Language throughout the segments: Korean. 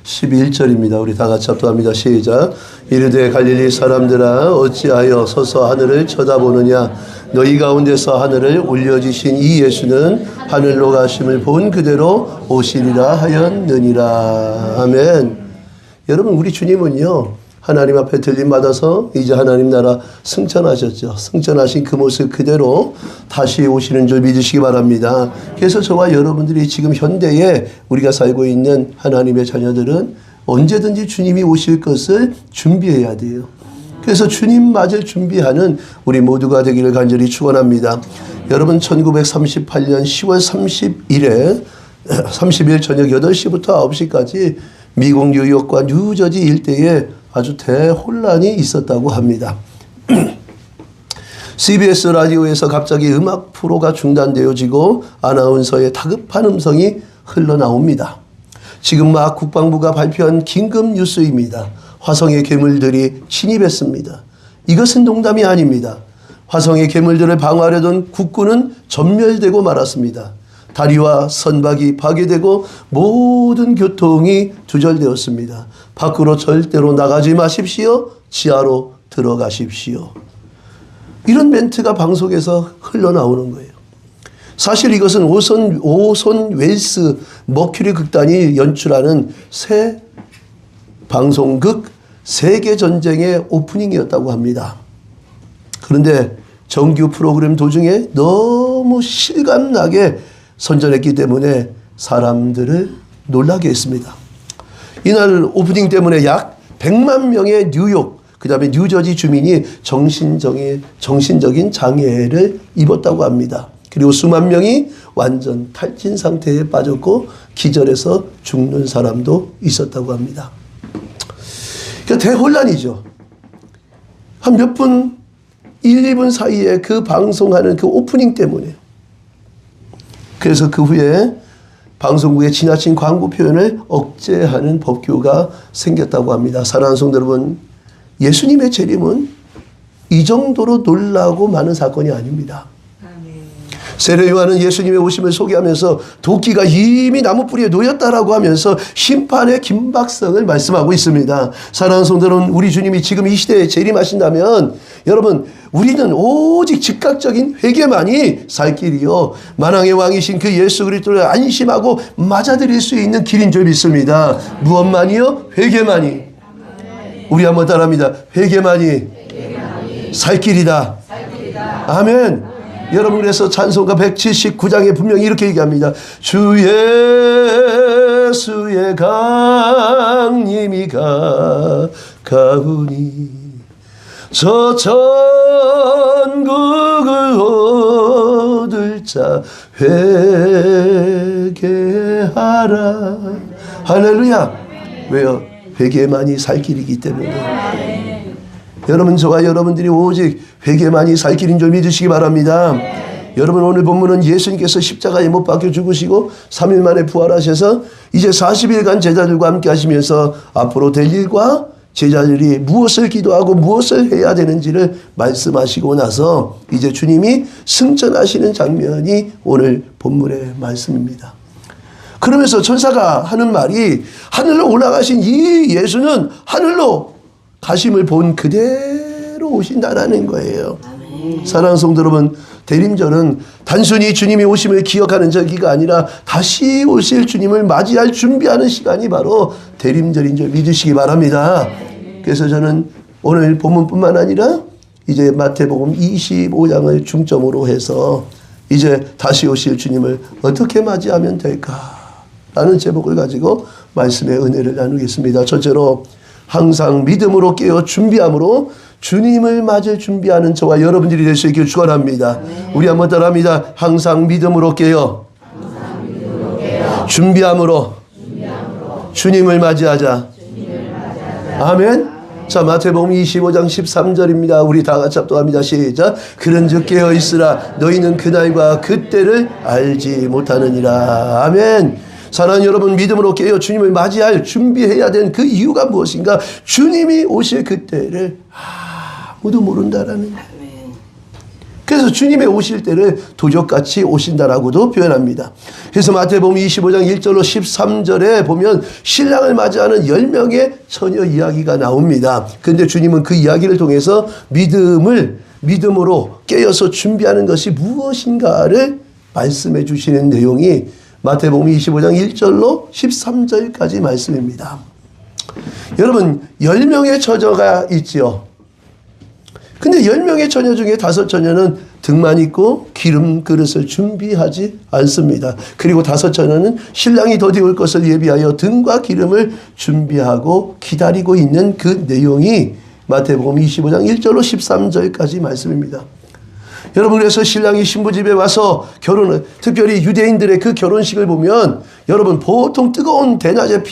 11절입니다. 우리 다 같이 합독합니다. 시작. 이르되 갈릴리 사람들아 어찌하여 서서 하늘을 쳐다보느냐. 너희 가운데서 하늘을 올려주신 이 예수는 하늘로 가심을 본 그대로 오시리라 하였느니라. 아멘. 여러분, 우리 주님은요, 하나님 앞에 들림 받아서 이제 하나님 나라 승천하셨죠. 승천하신 그 모습 그대로 다시 오시는 줄 믿으시기 바랍니다. 그래서 저와 여러분들이 지금 현대에 우리가 살고 있는 하나님의 자녀들은 언제든지 주님이 오실 것을 준비해야 돼요. 그래서 주님 맞을 준비하는 우리 모두가 되기를 간절히 축원합니다. 여러분, 1938년 10월 30일 저녁 8시부터 9시까지 미국 뉴욕과 뉴저지 일대에 아주 대혼란이 있었다고 합니다. CBS 라디오에서 갑자기 음악 프로가 중단되어지고 아나운서의 다급한 음성이 흘러나옵니다. 지금 막 국방부가 발표한 긴급 뉴스입니다. 화성의 괴물들이 침입했습니다. 이것은 농담이 아닙니다. 화성의 괴물들을 방어하려던 국군은 전멸되고 말았습니다. 다리와 선박이 파괴되고 모든 교통이 두절되었습니다. 밖으로 절대로 나가지 마십시오. 지하로 들어가십시오. 이런 멘트가 방송에서 흘러나오는 거예요. 사실 이것은 오손 웰스 머큐리 극단이 연출하는 새 방송극 세계전쟁의 오프닝이었다고 합니다. 그런데 정규 프로그램 도중에 너무 실감나게 선전했기 때문에 사람들을 놀라게 했습니다. 이날 오프닝 때문에 약 100만 명의 뉴욕, 그 다음에 뉴저지 주민이 정신적인 장애를 입었다고 합니다. 그리고 수만 명이 완전 탈진 상태에 빠졌고 기절해서 죽는 사람도 있었다고 합니다. 그러니까 대혼란이죠. 한 몇 분, 1, 2분 사이에 그 방송하는 그 오프닝 때문에. 그래서 그 후에 방송국의 지나친 광고 표현을 억제하는 법규가 생겼다고 합니다. 사랑하는 성도 여러분, 예수님의 재림은 이 정도로 놀라고 많은 사건이 아닙니다. 세례 요한은 예수님의 오심을 소개하면서 도끼가 이미 나무 뿌리에 놓였다라고 하면서 심판의 긴박성을 말씀하고 있습니다. 사랑하는 성도 여러분, 우리 주님이 지금 이 시대에 재림하신다면 여러분, 우리는 오직 즉각적인 회개만이 살 길이요, 만왕의 왕이신 그 예수 그리스도를 안심하고 맞아들일 수 있는 길인 줄 믿습니다. 무엇만이요? 회개만이. 우리 한번 따라합니다. 회개만이 살 길이다. 아멘. 여러분, 그래서 찬송가 179장에 분명히 이렇게 얘기합니다. 주 예수의 강림이 가까우니 저 천국을 얻을 자 회개하라. 할렐루야. 왜요? 회개만이 살 길이기 때문에. 여러분, 저와 여러분들이 오직 회개만이 살 길인 줄 믿으시기 바랍니다. 여러분, 오늘 본문은 예수님께서 십자가에 못 박혀 죽으시고 3일 만에 부활하셔서 이제 40일간 제자들과 함께 하시면서 앞으로 될 일과 제자들이 무엇을 기도하고 무엇을 해야 되는지를 말씀하시고 나서 이제 주님이 승천하시는 장면이 오늘 본문의 말씀입니다. 그러면서 천사가 하는 말이, 하늘로 올라가신 이 예수는 하늘로 가심을 본 그대로 오신다라는 거예요. 사랑하는 성도 여러분, 대림절은 단순히 주님이 오심을 기억하는 절기가 아니라 다시 오실 주님을 맞이할 준비하는 시간이 바로 대림절인 줄 믿으시기 바랍니다. 그래서 저는 오늘 본문뿐만 아니라 이제 마태복음 25장을 중점으로 해서 이제 다시 오실 주님을 어떻게 맞이하면 될까라는 제목을 가지고 말씀의 은혜를 나누겠습니다. 첫째로, 항상 믿음으로 깨어 준비함으로 주님을 맞을 준비하는 저와 여러분들이 될 수 있기를 축원합니다. 우리 한번 따라합니다. 항상 믿음으로 깨어 준비함으로 주님을 맞이하자. 아멘. 자, 마태복음 25장 13절입니다. 우리 다 같이 합독합니다. 시작. 그런즉 깨어 있으라. 너희는 그날과 그때를 알지 못하느니라. 아멘. 사랑하는 여러분, 믿음으로 깨어 주님을 맞이할 준비해야 되는 그 이유가 무엇인가? 주님이 오실 그때를 아무도 모른다라는 거예요. 그래서 주님의 오실 때를 도적같이 오신다라고도 표현합니다. 그래서 마태복음 25장 1절로 13절에 보면 신랑을 맞이하는 10명의 처녀 이야기가 나옵니다. 그런데 주님은 그 이야기를 통해서 믿음으로 깨어서 준비하는 것이 무엇인가를 말씀해 주시는 내용이 마태복음 25장 1절로 13절까지 말씀입니다. 여러분 10명의 처녀가 있지요. 근데 10명의 처녀 중에 5처녀는 등만 있고 기름 그릇을 준비하지 않습니다. 그리고 5처녀는 신랑이 더디 올 것을 예비하여 등과 기름을 준비하고 기다리고 있는 그 내용이 마태복음 25장 1절로 13절까지 말씀입니다. 여러분 그래서 신랑이 신부집에 와서 특별히 유대인들의 그 결혼식을 보면 여러분 보통 뜨거운 대낮을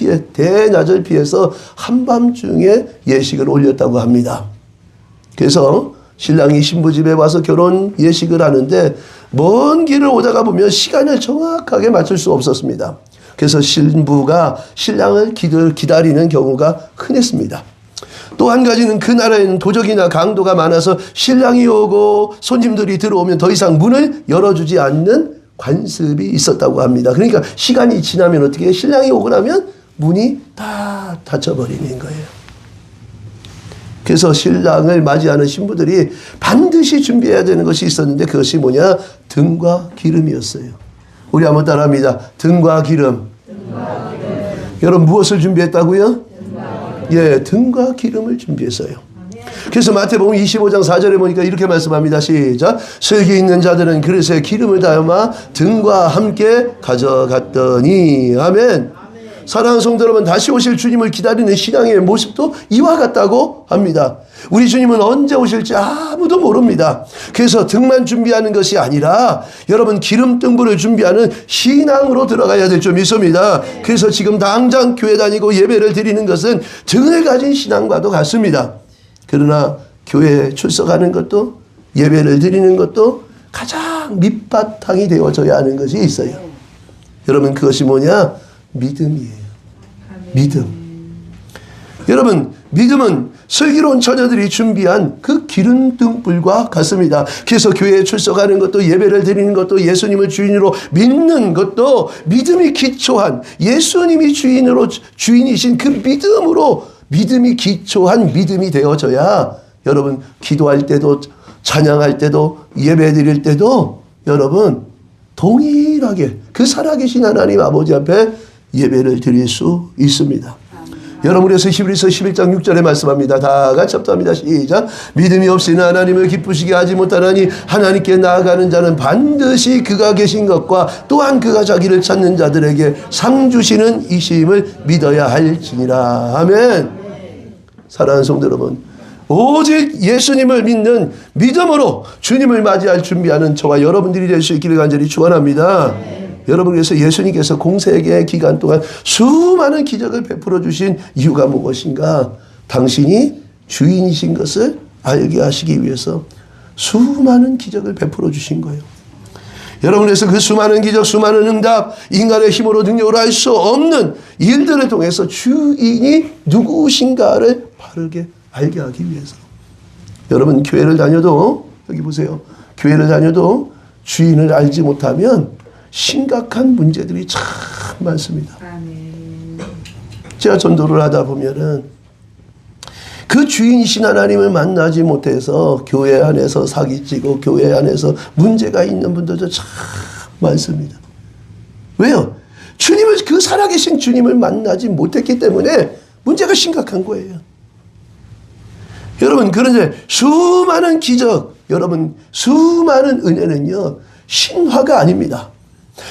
피해서 한밤중에 예식을 올렸다고 합니다. 그래서 신랑이 신부집에 와서 결혼 예식을 하는데 먼 길을 오다가 보면 시간을 정확하게 맞출 수 없었습니다. 그래서 신부가 신랑을 기다리는 경우가 흔했습니다. 또 한 가지는 그 나라에는 도적이나 강도가 많아서 신랑이 오고 손님들이 들어오면 더 이상 문을 열어주지 않는 관습이 있었다고 합니다. 그러니까 시간이 지나면 어떻게 해요? 신랑이 오고 나면 문이 다 닫혀버리는 거예요. 그래서 신랑을 맞이하는 신부들이 반드시 준비해야 되는 것이 있었는데 그것이 뭐냐? 등과 기름이었어요. 우리 한번 따라합니다. 등과 기름. 여러분 무엇을 준비했다고요? 예, 등과 기름을 준비했어요. 그래서 마태복음 25장 4절에 보니까 이렇게 말씀합니다. 시작. 슬기 있는 자들은 그릇에 기름을 담아 등과 함께 가져갔더니 아멘. 사랑하는 성도 여러분, 다시 오실 주님을 기다리는 신앙의 모습도 이와 같다고 합니다. 우리 주님은 언제 오실지 아무도 모릅니다. 그래서 등만 준비하는 것이 아니라 여러분 기름 등불을 준비하는 신앙으로 들어가야 될 줄 믿습니다. 그래서 지금 당장 교회 다니고 예배를 드리는 것은 등을 가진 신앙과도 같습니다. 그러나 교회에 출석하는 것도 예배를 드리는 것도 가장 밑바탕이 되어져야 하는 것이 있어요. 여러분 그것이 뭐냐? 믿음이에요. 믿음. 여러분 믿음은 슬기로운 처녀들이 준비한 그 기름 등불과 같습니다. 그래서 교회에 출석하는 것도 예배를 드리는 것도 예수님을 주인으로 믿는 것도 믿음이 기초한 예수님이 주인이신 그 믿음이 기초한 믿음이 되어져야 여러분 기도할 때도 찬양할 때도 예배 드릴 때도 여러분 동일하게 그 살아계신 하나님 아버지 앞에 예배를 드릴 수 있습니다. 여러분 그래서 히브리서 11장 6절에 말씀합니다. 다 같이 합독합니다. 시작. 믿음이 없이는 하나님을 기쁘시게 하지 못하나니 하나님께 나아가는 자는 반드시 그가 계신 것과 또한 그가 자기를 찾는 자들에게 상 주시는 이심을 믿어야 할지니라. 아멘. 사랑하는 성도 여러분, 오직 예수님을 믿는 믿음으로 주님을 맞이할 준비하는 저와 여러분들이 될 수 있기를 간절히 축원합니다. 여러분 그래서 예수님께서 공생의 기간 동안 수많은 기적을 베풀어 주신 이유가 무엇인가? 당신이 주인이신 것을 알게 하시기 위해서 수많은 기적을 베풀어 주신 거예요. 여러분 그래서 그 수많은 기적, 수많은 응답, 인간의 힘으로 능력으로 할 수 없는 일들을 통해서 주인이 누구신가를 바르게 알게 하기 위해서. 여러분 교회를 다녀도 여기 보세요. 교회를 다녀도 주인을 알지 못하면 심각한 문제들이 참 많습니다. 제가 전도를 하다 보면은 그 주인이신 하나님을 만나지 못해서 교회 안에서 사기치고 교회 안에서 문제가 있는 분들도 참 많습니다. 왜요? 그 살아계신 주님을 만나지 못했기 때문에 문제가 심각한 거예요. 여러분 그런데 수많은 기적, 여러분 수많은 은혜는요 신화가 아닙니다.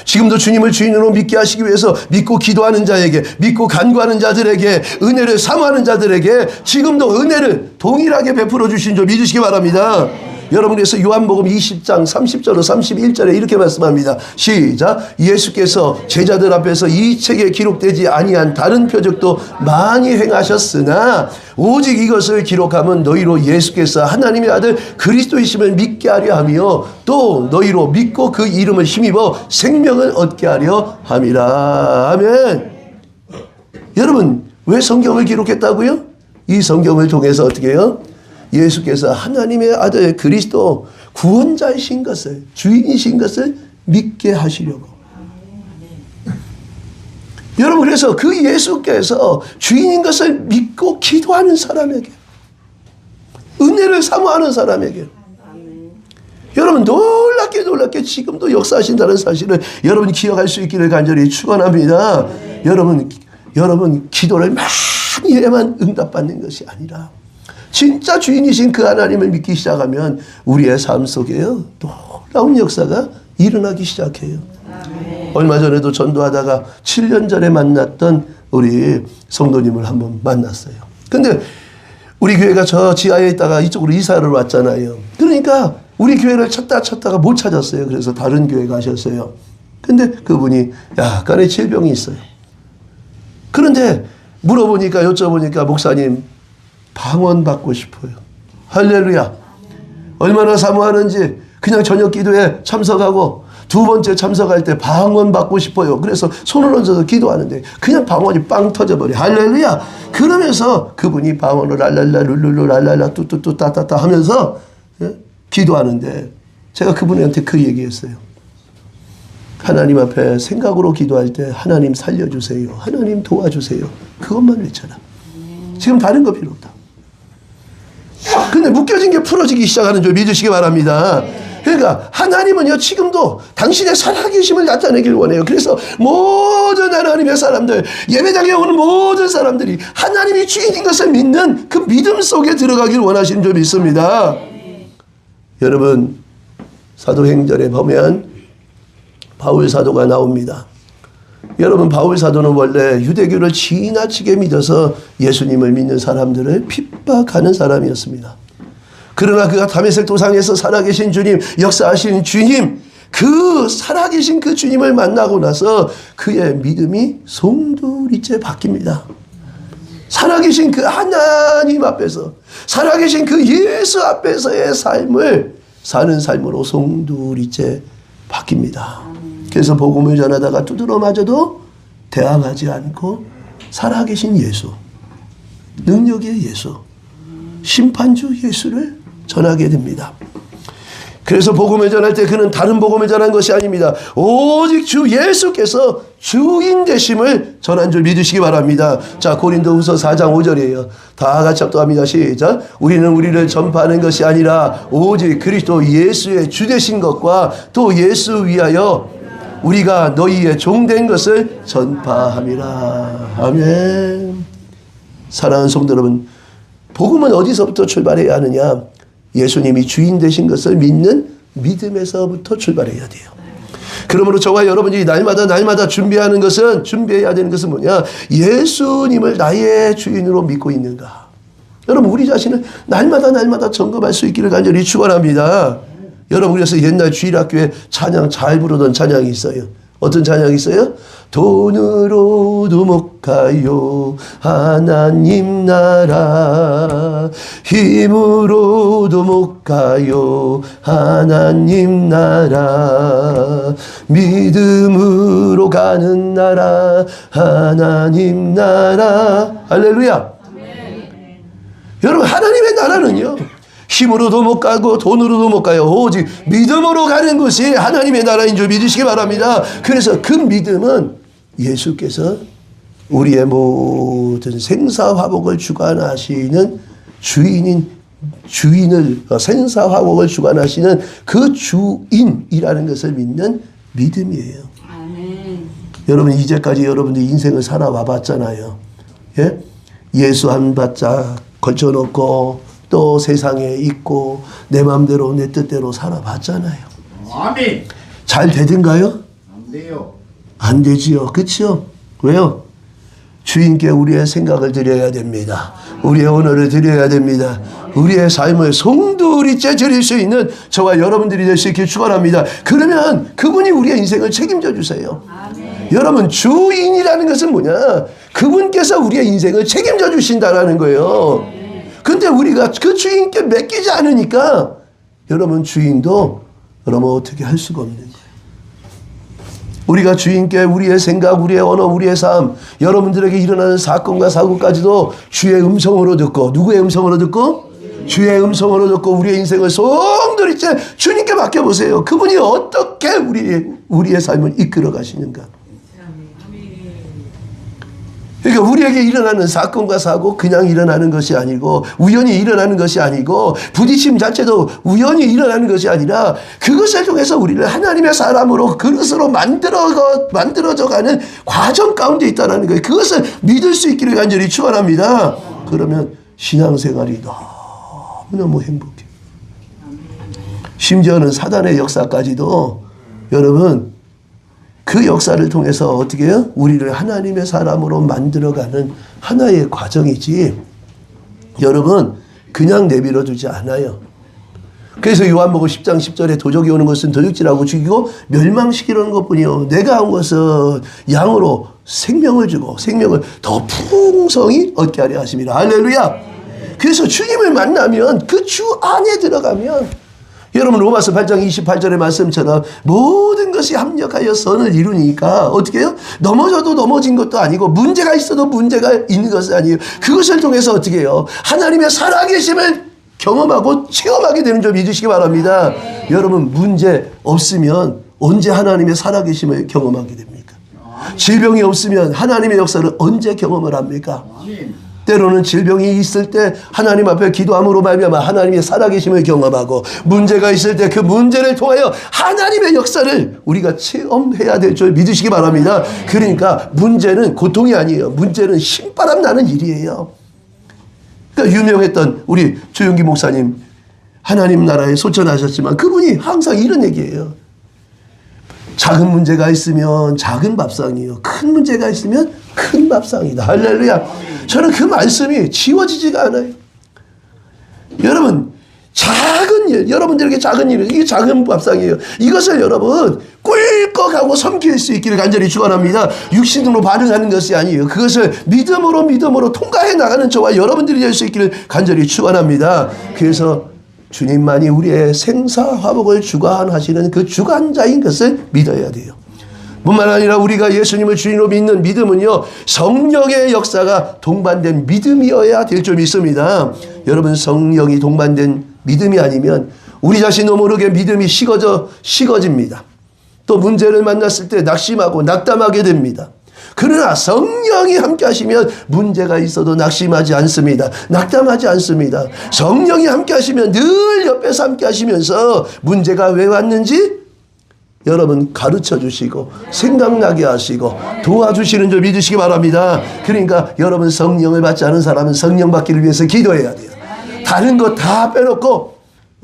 지금도 주님을 주인으로 믿게 하시기 위해서 믿고 기도하는 자에게, 믿고 간구하는 자들에게, 은혜를 사모하는 자들에게 지금도 은혜를 동일하게 베풀어 주신 줄 믿으시기 바랍니다. 여러분 그래서 요한복음 20장 30절로 31절에 이렇게 말씀합니다. 시작. 예수께서 제자들 앞에서 이 책에 기록되지 아니한 다른 표적도 많이 행하셨으나 오직 이것을 기록하면 너희로 예수께서 하나님의 아들 그리스도이심을 믿게 하려 하며 또 너희로 믿고 그 이름을 힘입어 생명을 얻게 하려 함이라. 아멘. 여러분 왜 성경을 기록했다고요? 이 성경을 통해서 어떻게 해요? 예수께서 하나님의 아들 그리스도 구원자이신 것을, 주인이신 것을 믿게 하시려고. 여러분, 그래서 그 예수께서 주인인 것을 믿고 기도하는 사람에게, 은혜를 사모하는 사람에게, 여러분 놀랍게 지금도 역사하신다는 사실을 여러분이 기억할 수 있기를 간절히 축원합니다. 여러분 기도를 많이 해야만 응답받는 것이 아니라 진짜 주인이신 그 하나님을 믿기 시작하면 우리의 삶 속에요 놀라운 역사가 일어나기 시작해요. 얼마 전에도 전도하다가 7년 전에 만났던 우리 성도님을 한번 만났어요. 근데 우리 교회가 저 지하에 있다가 이쪽으로 이사를 왔잖아요. 그러니까 우리 교회를 찾다가 못 찾았어요. 그래서 다른 교회 가셨어요. 근데 그분이 약간의 질병이 있어요. 그런데 여쭤보니까 목사님 방언받고 싶어요. 할렐루야. 얼마나 사모하는지 그냥 저녁 기도에 참석하고 두 번째 참석할 때 방언받고 싶어요. 그래서 손을 얹어서 기도하는데 그냥 방언이 빵 터져버려. 할렐루야. 그러면서 그분이 방언을 랄랄라 룰룰루 랄랄라 뚜뚜뚜 따따따 하면서 기도하는데 제가 그분한테 그 얘기했어요. 하나님 앞에 생각으로 기도할 때 하나님 살려주세요. 하나님 도와주세요. 그것만 외쳐라. 지금 다른 거 필요 없다. 근데 묶여진 게 풀어지기 시작하는 줄 믿으시기 바랍니다. 그러니까 하나님은요 지금도 당신의 살아계심을 나타내길 원해요. 그래서 모든 하나님의 사람들, 예배당에 오는 모든 사람들이 하나님이 주인인 것을 믿는 그 믿음 속에 들어가길 원하시는 줄 믿습니다. 여러분 사도행전에 보면 바울 사도가 나옵니다. 여러분 바울 사도는 원래 유대교를 지나치게 믿어서 예수님을 믿는 사람들을 핍박하는 사람이었습니다. 그러나 그가 다메섹 도상에서 살아계신 주님, 역사하신 주님, 그 살아계신 그 주님을 만나고 나서 그의 믿음이 송두리째 바뀝니다. 살아계신 그 하나님 앞에서, 살아계신 그 예수 앞에서의 삶을 사는 삶으로 송두리째 바뀝니다. 그래서 복음을 전하다가 두드러 맞아도 대항하지 않고 살아계신 예수, 능력의 예수, 심판주 예수를 전하게 됩니다. 그래서 복음을 전할 때 그는 다른 복음을 전한 것이 아닙니다. 오직 주 예수께서 주인 되심을 전한 줄 믿으시기 바랍니다. 자, 고린도후서 4장 5절이에요. 다 같이 합독합니다. 시작. 우리는 우리를 전파하는 것이 아니라 오직 그리스도 예수의 주 되신 것과 또 예수 위하여 우리가 너희의 종된 것을 전파함이라. 아멘. 사랑하는 성도 여러분, 복음은 어디서부터 출발해야 하느냐? 예수님이 주인 되신 것을 믿는 믿음에서부터 출발해야 돼요. 그러므로 저와 여러분이 날마다 준비해야 되는 것은 뭐냐? 예수님을 나의 주인으로 믿고 있는가? 여러분, 우리 자신을 날마다 점검할 수 있기를 간절히 축원합니다. 여러분, 그래서 옛날 주일학교에 찬양 잘 부르던 찬양이 있어요. 어떤 찬양이 있어요? 돈으로도 못 가요 하나님 나라, 힘으로도 못 가요 하나님 나라, 믿음으로 가는 나라 하나님 나라. 할렐루야. 여러분, 하나님의 나라는요 힘으로도 못 가고 돈으로도 못 가요. 오직 믿음으로 가는 것이 하나님의 나라인 줄 믿으시기 바랍니다. 그래서 그 믿음은 예수께서 우리의 모든 생사화복을 주관하시는 생사화복을 주관하시는 그 주인이라는 것을 믿는 믿음이에요. 아멘. 여러분, 이제까지 여러분들 인생을 살아와 봤잖아요. 예? 예수 한 바짝 걸쳐놓고 또 세상에 있고 내 마음대로 내 뜻대로 살아봤잖아요. 아멘. 잘 되든가요? 안 돼요. 안 되지요. 그렇죠? 왜요? 주인께 우리의 생각을 드려야 됩니다. 우리의 언어를 드려야 됩니다. 우리의 삶을 송두리째 드릴 수 있는 저와 여러분들이 될 수 있길 축원합니다. 그러면 그분이 우리의 인생을 책임져 주세요. 아멘. 여러분, 주인이라는 것은 뭐냐? 그분께서 우리의 인생을 책임져 주신다라는 거예요. 아멘. 근데 우리가 그 주인께 맡기지 않으니까 여러분, 주인도 여러분 어떻게 할 수가 없는 거예요. 우리가 주인께 우리의 생각, 우리의 언어, 우리의 삶, 여러분들에게 일어나는 사건과 사고까지도 주의 음성으로 듣고, 누구의 음성으로 듣고? 주의 음성으로 듣고 우리의 인생을 송두리째 주님께 맡겨보세요. 그분이 어떻게 우리의 삶을 이끌어 가시는가. 그러니까 우리에게 일어나는 사건과 사고 그냥 일어나는 것이 아니고 우연히 일어나는 것이 아니고 부딪힘 자체도 우연히 일어나는 것이 아니라 그것을 통해서 우리를 하나님의 사람으로 그릇으로 만들어져가는 과정 가운데 있다는 거예요. 그것을 믿을 수 있기를 간절히 축원합니다. 그러면 신앙생활이 너무너무 행복해요. 심지어는 사단의 역사까지도 여러분 그 역사를 통해서 어떻게 해요? 우리를 하나님의 사람으로 만들어가는 하나의 과정이지 여러분 그냥 내버려 두지 않아요. 그래서 요한복음 10장 10절에 도적이 오는 것은 도둑질하고 죽이고 멸망시키려는 것뿐이요 내가 온 것은 양으로 생명을 주고 생명을 더 풍성히 얻게 하려 하심이라. 할렐루야. 그래서 주님을 만나면 그 주 안에 들어가면 여러분 로마서 8장 28절의 말씀처럼 모든 것이 합력하여 선을 이루니까 어떻게 해요? 넘어져도 넘어진 것도 아니고 문제가 있어도 문제가 있는 것이 아니에요. 그것을 통해서 어떻게 해요? 하나님의 살아계심을 경험하고 체험하게 되는 줄 믿으시기 바랍니다. 네. 여러분 문제 없으면 언제 하나님의 살아계심을 경험하게 됩니까? 질병이 없으면 하나님의 역사를 언제 경험을 합니까? 때로는 질병이 있을 때 하나님 앞에 기도함으로 말미암아 하나님의 살아계심을 경험하고 문제가 있을 때 그 문제를 통하여 하나님의 역사를 우리가 체험해야 될 줄 믿으시기 바랍니다. 그러니까 문제는 고통이 아니에요. 문제는 신바람 나는 일이에요. 그러니까 유명했던 우리 조용기 목사님 하나님 나라에 소천하셨지만 그분이 항상 이런 얘기예요. 작은 문제가 있으면 작은 밥상이요. 큰 문제가 있으면 큰 밥상이다. 할렐루야. 저는 그 말씀이 지워지지가 않아요. 여러분 작은 일, 여러분들에게 작은 일, 이게 작은 밥상이에요. 이것을 여러분 꿀꺽하고 섬길 수 있기를 간절히 축원합니다. 육신으로 반응하는 것이 아니에요. 그것을 믿음으로 통과해 나가는 저와 여러분들이 될 수 있기를 간절히 축원합니다. 그래서 주님만이 우리의 생사화복을 주관하시는 그 주관자인 것을 믿어야 돼요. 뿐만 아니라 우리가 예수님을 주인으로 믿는 믿음은요 성령의 역사가 동반된 믿음이어야 될 줄 믿습니다. 여러분 성령이 동반된 믿음이 아니면 우리 자신도 모르게 믿음이 식어집니다. 또 문제를 만났을 때 낙심하고 낙담하게 됩니다. 그러나 성령이 함께 하시면 문제가 있어도 낙심하지 않습니다. 낙담하지 않습니다. 성령이 함께 하시면 늘 옆에서 함께 하시면서 문제가 왜 왔는지 여러분 가르쳐 주시고 생각나게 하시고 도와주시는 줄 믿으시기 바랍니다. 그러니까 여러분 성령을 받지 않은 사람은 성령 받기를 위해서 기도해야 돼요. 다른 거 다 빼놓고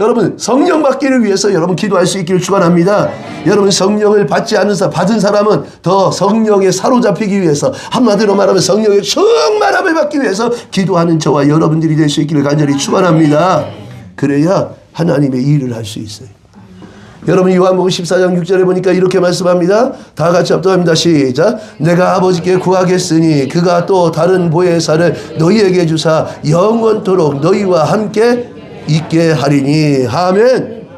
여러분 성령 받기를 위해서 여러분 기도할 수 있기를 축원합니다. 여러분 성령을 받지 않은 받은 사람은 더 성령에 사로잡히기 위해서 한마디로 말하면 성령의 충만함을 받기 위해서 기도하는 저와 여러분들이 될 수 있기를 간절히 축원합니다. 그래야 하나님의 일을 할 수 있어요. 여러분 요한복음 14장 6절에 보니까 이렇게 말씀합니다. 다 같이 합독합니다. 시작. 내가 아버지께 구하겠으니 그가 또 다른 보혜사를 너희에게 주사 영원토록 너희와 함께 있게 하리니. 아멘.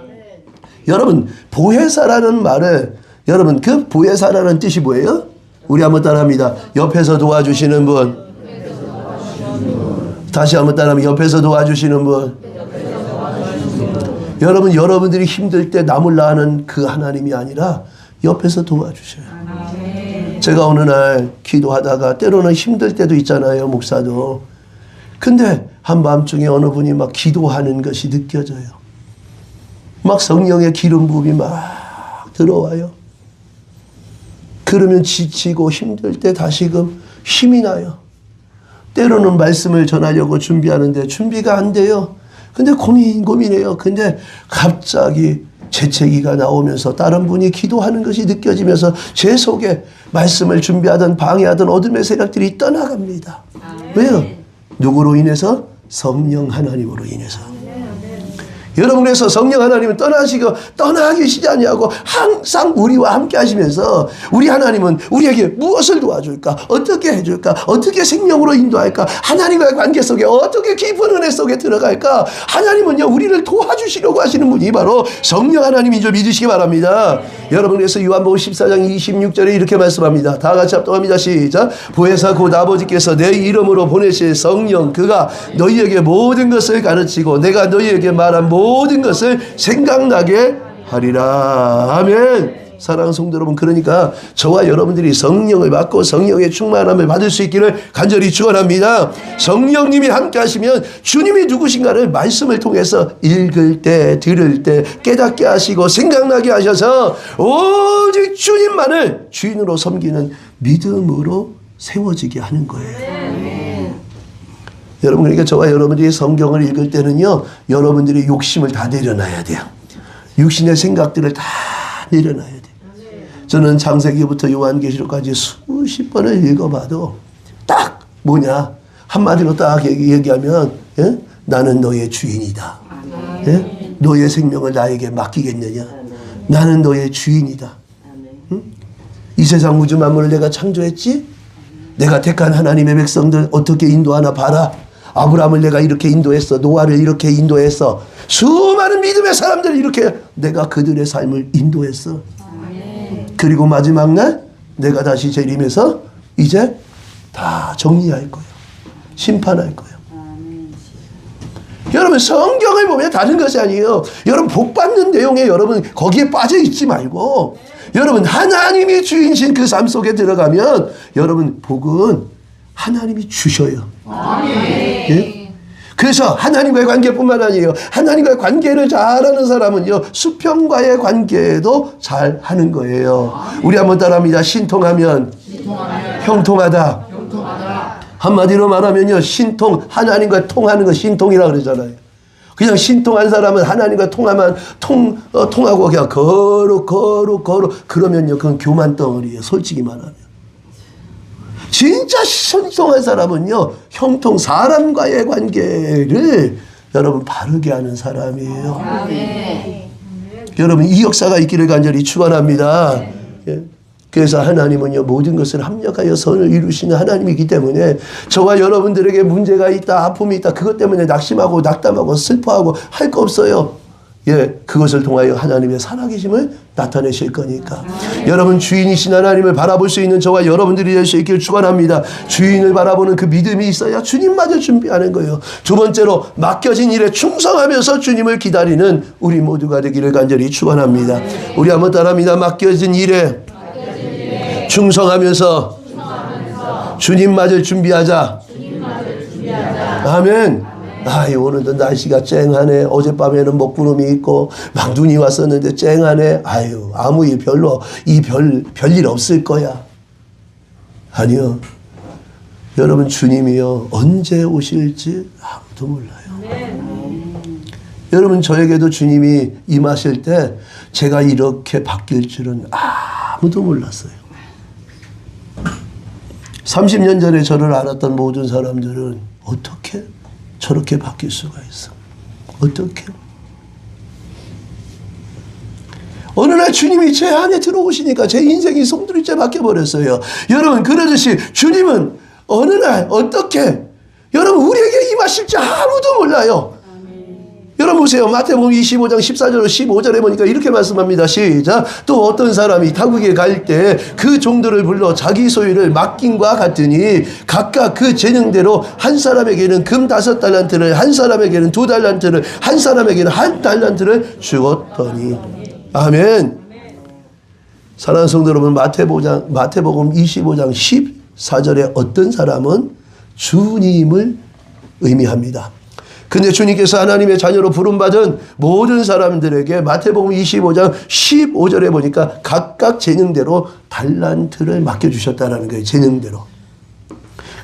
여러분 보혜사라는 말을 여러분 그 보혜사라는 뜻이 뭐예요? 우리 한번 따라합니다. 옆에서 도와주시는 분. 다시 한번 따라하면 옆에서 도와주시는 분. 여러분 여러분들이 힘들 때 남을 낳는 그 하나님이 아니라 옆에서 도와주셔요. 제가 어느 날 기도하다가 때로는 힘들 때도 있잖아요. 목사도. 근데 한밤중에 어느 분이 막 기도하는 것이 느껴져요. 막 성령의 기름 부음이 막 들어와요. 그러면 지치고 힘들 때 다시금 힘이 나요. 때로는 말씀을 전하려고 준비하는데 준비가 안 돼요. 근데 고민해요. 근데 갑자기 재채기가 나오면서 다른 분이 기도하는 것이 느껴지면서 제 속에 말씀을 준비하던 방해하던 어둠의 세력들이 떠나갑니다. 왜요? 누구로 인해서? 성령 하나님으로 인해서. 여러분, 그래서 성령 하나님은 떠나 계시지 아니하고 항상 우리와 함께 하시면서 우리 하나님은 우리에게 무엇을 도와줄까? 어떻게 해줄까? 어떻게 생명으로 인도할까? 하나님과의 관계 속에 어떻게 깊은 은혜 속에 들어갈까? 하나님은요, 우리를 도와주시려고 하시는 분이 바로 성령 하나님인 줄 믿으시기 바랍니다. 여러분, 그래서 요한복음 14장 26절에 이렇게 말씀합니다. 다 같이 합독합니다. 시작. 보혜사 곧 아버지께서 내 이름으로 보내실 성령, 그가 너희에게 모든 것을 가르치고 내가 너희에게 말한 모든 것을 생각나게 하리라. 아멘. 사랑하는 성도 여러분, 그러니까 저와 여러분들이 성령을 받고 성령의 충만함을 받을 수 있기를 간절히 축원합니다. 성령님이 함께 하시면 주님이 누구신가를 말씀을 통해서 읽을 때, 들을 때 깨닫게 하시고 생각나게 하셔서 오직 주님만을 주인으로 섬기는 믿음으로 세워지게 하는 거예요. 여러분, 그러니까 저와 여러분들이 성경을 읽을 때는요, 여러분들이 욕심을 다 내려놔야 돼요. 육신의 생각들을 다 내려놔야 돼요. 저는 창세기부터 요한계시록까지 수십 번을 읽어봐도 딱 뭐냐, 한마디로 딱 얘기하면, 예? 나는 너의 주인이다. 예? 너의 생명을 나에게 맡기겠느냐? 나는 너의 주인이다. 응? 이 세상 우주 만물을 내가 창조했지? 내가 택한 하나님의 백성들 어떻게 인도하나 봐라. 아브라함을 내가 이렇게 인도했어. 노아를 이렇게 인도했어. 수많은 믿음의 사람들을 이렇게 내가 그들의 삶을 인도했어. 그리고 마지막 날 내가 다시 재림해서 이제 다 정리할 거예요. 심판할 거예요. 여러분, 성경을 보면 다른 것이 아니에요. 여러분, 복 받는 내용에 여러분 거기에 빠져 있지 말고, 여러분 하나님이 주인신 그 삶 속에 들어가면 여러분 복은 하나님이 주셔요. 예? 그래서 하나님과의 관계뿐만 아니에요. 하나님과의 관계를 잘하는 사람은요, 수평과의 관계도 잘하는 거예요. 우리 한번 따라합니다. 신통하면 형통하다. 한마디로 말하면요, 신통, 하나님과 통하는 거 신통이라고 그러잖아요. 그냥 신통한 사람은 하나님과 통하면 통하고 그냥 거룩 그러면요, 그건 교만 덩어리예요. 솔직히 말하면. 진짜 신통한 사람은요, 형통, 사람과의 관계를 여러분 바르게 하는 사람이에요. 여러분, 이 역사가 있기를 간절히 축원합니다. 예. 그래서 하나님은요, 모든 것을 합력하여 선을 이루시는 하나님이기 때문에 저와 여러분들에게 문제가 있다, 아픔이 있다, 그것 때문에 낙심하고 낙담하고 슬퍼하고 할 거 없어요. 예, 그것을 통하여 하나님의 살아계심을 나타내실 거니까. 여러분, 주인이신 하나님을 바라볼 수 있는 저와 여러분들이 될 수 있기를 축원합니다. 주인을 바라보는 그 믿음이 있어야 주님마저 준비하는 거예요. 두 번째로, 맡겨진 일에 충성하면서 주님을 기다리는 우리 모두가 되기를 간절히 축원합니다. 우리 한번 따라합니다. 맡겨진 일에 충성하면서 주님마저 준비하자. 아멘. 오늘도 날씨가 쨍하네. 어젯밤에는 먹구름이 있고 막 눈이 왔었는데 쨍하네. 아무 일 별일 없을 거야. 아니요. 여러분, 주님이요, 언제 오실지 아무도 몰라요. 여러분, 저에게도 주님이 임하실 때 제가 이렇게 바뀔 줄은 아무도 몰랐어요. 30년 전에 저를 알았던 모든 사람들은 어떻게 저렇게 바뀔 수가 있어? 어떻게? 어느 날 주님이 제 안에 들어오시니까 제 인생이 송두리째 바뀌어버렸어요. 여러분, 그러듯이 주님은 어느 날 어떻게 여러분 우리에게 임하실지 아무도 몰라요. 여러분 보세요. 마태복음 25장 14절 15절에 보니까 이렇게 말씀합니다. 시작. 또 어떤 사람이 타국에 갈 때 그 종들을 불러 자기 소유를 맡김과 같으니 각각 그 재능대로 한 사람에게는 금 5달란트를, 한 사람에게는 2달란트를, 한 사람에게는 1달란트를 주었더니. 아멘. 사랑하는 성도 여러분, 마태복음 25장 14절에 어떤 사람은 주님을 의미합니다. 근데 주님께서 하나님의 자녀로 부름받은 모든 사람들에게 마태복음 25장 15절에 보니까 각각 재능대로 달란트를 맡겨주셨다는 거예요. 재능대로.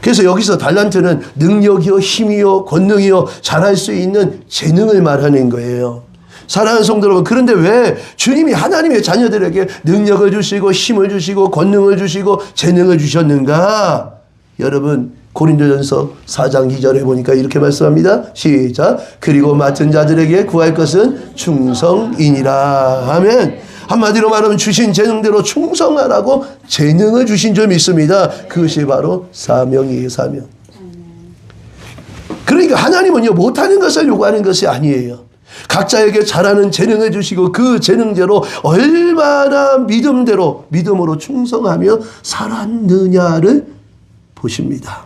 그래서 여기서 달란트는 능력이요, 힘이요, 권능이요, 잘할 수 있는 재능을 말하는 거예요. 사랑하는 성도 여러분, 그런데 왜 주님이 하나님의 자녀들에게 능력을 주시고 힘을 주시고 권능을 주시고 재능을 주셨는가? 여러분, 고린도전서 4장 2절에 보니까 이렇게 말씀합니다. 시작. 그리고 맡은 자들에게 구할 것은 충성이니라. 아멘. 한마디로 말하면 주신 재능대로 충성하라고 재능을 주신 줄 믿습니다. 그것이 바로 사명이에요. 사명. 그러니까 하나님은요, 못하는 것을 요구하는 것이 아니에요. 각자에게 잘하는 재능을 주시고 그 재능대로 얼마나 믿음으로 충성하며 살았느냐를 보십니다.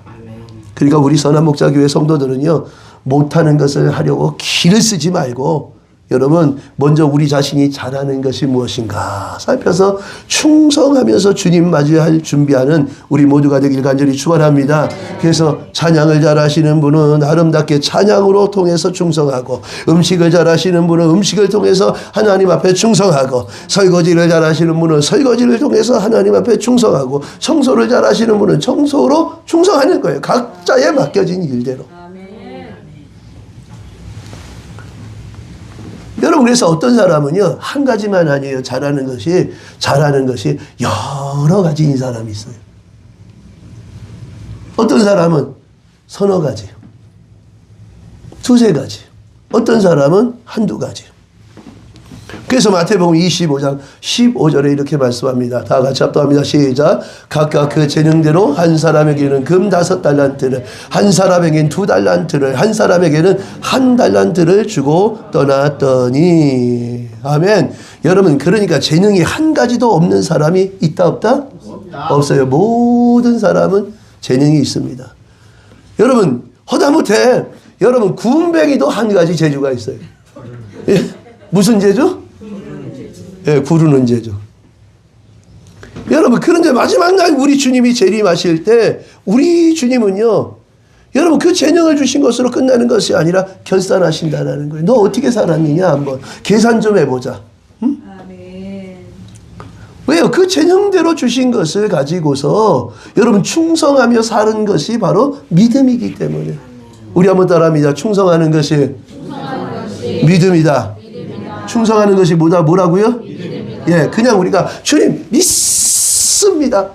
그러니까 우리 선한목자교회 성도들은요, 못하는 것을 하려고 기를 쓰지 말고 여러분 먼저 우리 자신이 잘하는 것이 무엇인가 살펴서 충성하면서 주님 맞이할 준비하는 우리 모두가 되길 간절히 축원합니다. 그래서 찬양을 잘하시는 분은 아름답게 찬양으로 통해서 충성하고, 음식을 잘하시는 분은 음식을 통해서 하나님 앞에 충성하고, 설거지를 잘하시는 분은 설거지를 통해서 하나님 앞에 충성하고, 청소를 잘하시는 분은 청소로 충성하는 거예요. 각자에 맡겨진 일대로. 여러분, 그래서 어떤 사람은요, 한 가지만 아니에요. 잘하는 것이 여러 가지인 사람이 있어요. 어떤 사람은 서너 가지, 두세 가지, 어떤 사람은 한두 가지. 그래서 마태복음 25장 15절에 이렇게 말씀합니다. 다 같이 합독합니다. 시작. 각각 그 재능대로 한 사람에게는 금 5달란트를, 한 사람에게는 2달란트를, 한 사람에게는 1달란트를 주고 떠났더니. 아멘. 여러분, 그러니까 재능이 한 가지도 없는 사람이 있다 없다? 없어요. 모든 사람은 재능이 있습니다. 여러분, 허다못해 여러분 구운뱅이도 한 가지 재주가 있어요. 예. 무슨 재주? 예, 구르는 재주. 여러분, 그런데 마지막 날 우리 주님이 재림하실 때 우리 주님은요, 여러분 그 재능을 주신 것으로 끝나는 것이 아니라 결산하신다는 거예요. 너 어떻게 살았느냐 한번 계산 좀 해보자. 응? 아멘. 왜요? 그 재능대로 주신 것을 가지고서 여러분 충성하며 사는 것이 바로 믿음이기 때문에. 우리 한번 따라합니다. 충성하는 것이 믿음이다. 충성하는 것이 뭐라고요? 예, 그냥 우리가 주님 믿습니다.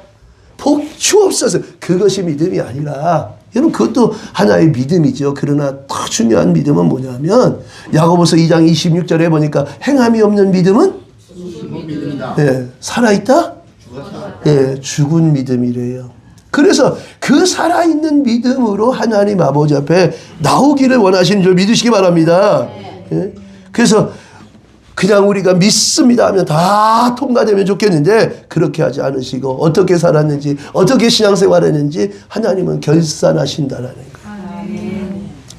복주옵소서. 그것이 믿음이 아니라, 여러분 그것도 하나의 믿음이죠. 그러나 더 중요한 믿음은 뭐냐면 야고보서 2장 26절에 보니까 행함이 없는 믿음은 예, 살아있다? 예, 죽은 믿음이래요. 그래서 그 살아있는 믿음으로 하나님 아버지 앞에 나오기를 원하시는 줄 믿으시기 바랍니다. 예? 그래서 그냥 우리가 믿습니다 하면 다 통과되면 좋겠는데 그렇게 하지 않으시고 어떻게 살았는지, 어떻게 신앙생활했는지 하나님은 결산하신다라는 거예요.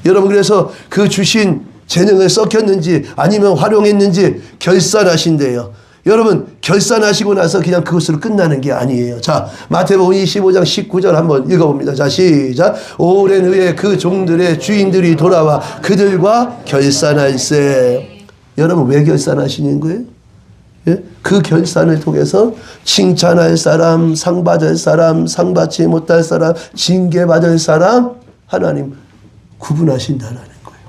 여러분, 그래서 그 주신 재능을 썩혔는지 아니면 활용했는지 결산하신대요. 여러분, 결산하시고 나서 그냥 그것으로 끝나는 게 아니에요. 자, 마태복음 25장 19절 한번 읽어봅니다. 자, 시작. 오랜 후에 그 종들의 주인들이 돌아와 그들과 결산할세. 여러분, 왜 결산하시는 거예요? 예? 그 결산을 통해서 칭찬할 사람, 상 받을 사람, 상 받지 못할 사람, 징계받을 사람 하나님 구분하신다는 거예요.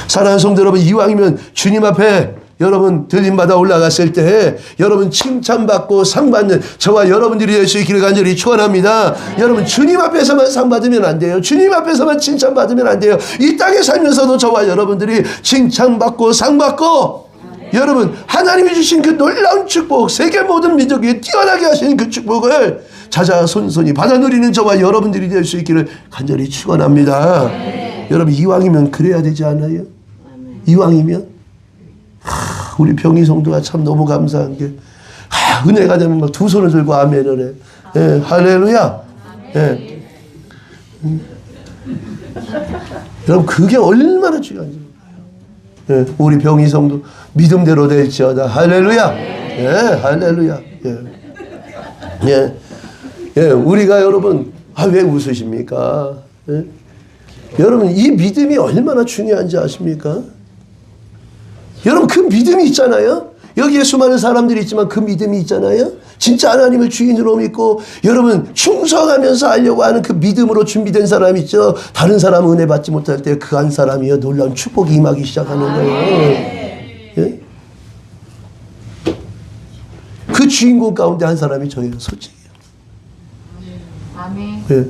사랑하는 성도 여러분, 이왕이면 주님 앞에 여러분 들림받아 올라갔을 때 여러분 칭찬받고 상 받는 저와 여러분들이 될 수 있기를 간절히 축원합니다. 여러분, 주님 앞에서만 상 받으면 안 돼요. 주님 앞에서만 칭찬받으면 안 돼요. 이 땅에 살면서도 저와 여러분들이 칭찬받고 상 받고, 여러분 하나님이 주신 그 놀라운 축복, 세계 모든 민족이 뛰어나게 하시는 그 축복을 자자손손이 받아 누리는 저와 여러분들이 될 수 있기를 간절히 축원합니다. 여러분, 이왕이면 그래야 되지 않아요? 이왕이면 우리 병희 성도가 참 너무 감사한 게, 은혜가 되면 막 두 손을 들고 아멘을 해. 예, 할렐루야. 예. 여러분, 그게 얼마나 중요한지. 예, 우리 병희 성도 믿음대로 될지어다. 할렐루야. 예, 할렐루야. 예. 예. 예, 우리가 여러분, 왜 웃으십니까? 예? 여러분, 이 믿음이 얼마나 중요한지 아십니까? 여러분, 그 믿음이 있잖아요. 여기에 수많은 사람들이 있지만 그 믿음이 있잖아요. 진짜 하나님을 주인으로 믿고 여러분 충성하면서 하려고 하는 그 믿음으로 준비된 사람 있죠. 다른 사람은 은혜 받지 못할 때 그 한 사람이요 놀라운 축복이 임하기 시작하는 거예요. 예? 그 주인공 가운데 한 사람이 저예요. 솔직히. 아멘. 예.